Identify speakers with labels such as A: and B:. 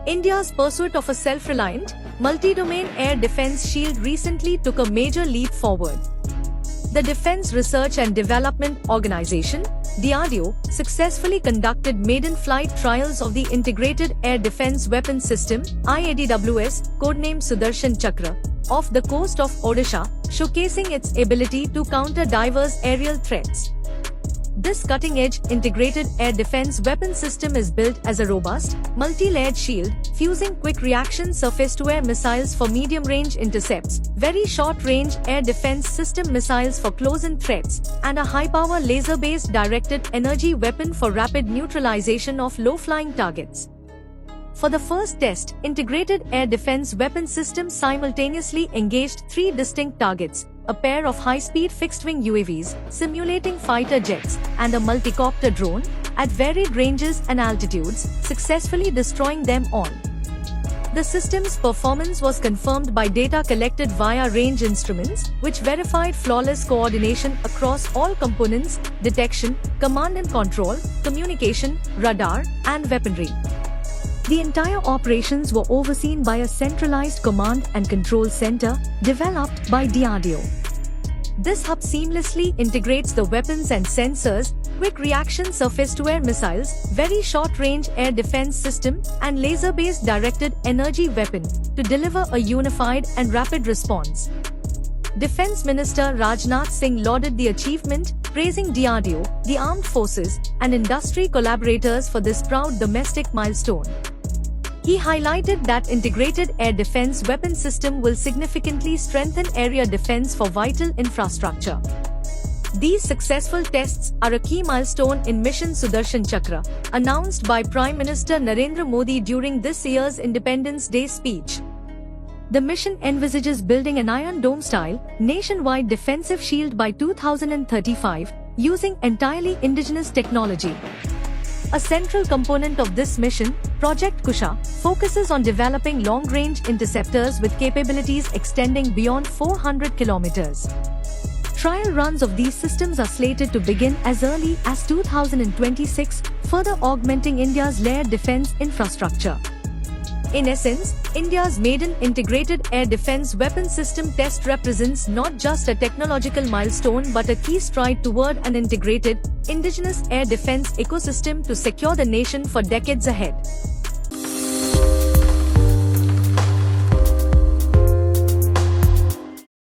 A: India's pursuit of a self-reliant, multi-domain air defense shield recently took a major leap forward. The Defense Research and Development Organization, DRDO, successfully conducted maiden flight trials of the Integrated Air Defense Weapons System, IADWS, codenamed Sudarshan Chakra, off the coast of Odisha, showcasing its ability to counter diverse aerial threats. This cutting-edge integrated air defense weapon system is built as a robust, multi-layered shield, fusing quick-reaction surface-to-air missiles for medium-range intercepts, very short-range air defense system missiles for close-in threats, and a high-power laser-based directed energy weapon for rapid neutralization of low-flying targets. For the first test, integrated air defense weapon systems simultaneously engaged 3 distinct targets: a pair of high-speed fixed-wing UAVs, simulating fighter jets, and a multicopter drone, at varied ranges and altitudes, successfully destroying them all. The system's performance was confirmed by data collected via range instruments, which verified flawless coordination across all components: detection, command and control, communication, radar, and weaponry. The entire operations were overseen by a centralized command and control center developed by DRDO. This hub seamlessly integrates the weapons and sensors, quick reaction surface-to-air missiles, very short-range air defense system, and laser-based directed energy weapon to deliver a unified and rapid response. Defense Minister Rajnath Singh lauded the achievement, praising DRDO, the armed forces, and industry collaborators for this proud domestic milestone. He highlighted that integrated air defense weapon system will significantly strengthen area defense for vital infrastructure. These successful tests are a key milestone in Mission Sudarshan Chakra, announced by Prime Minister Narendra Modi during this year's Independence Day speech. The mission envisages building an Iron Dome-style, nationwide defensive shield by 2035, using entirely indigenous technology. A central component of this mission, Project Kusha, focuses on developing long-range interceptors with capabilities extending beyond 400 kilometers. Trial runs of these systems are slated to begin as early as 2026, further augmenting India's layered defense infrastructure. In essence, India's maiden integrated air defense weapon system test represents not just a technological milestone but a key stride toward an integrated, indigenous air defense ecosystem to secure the nation for decades ahead.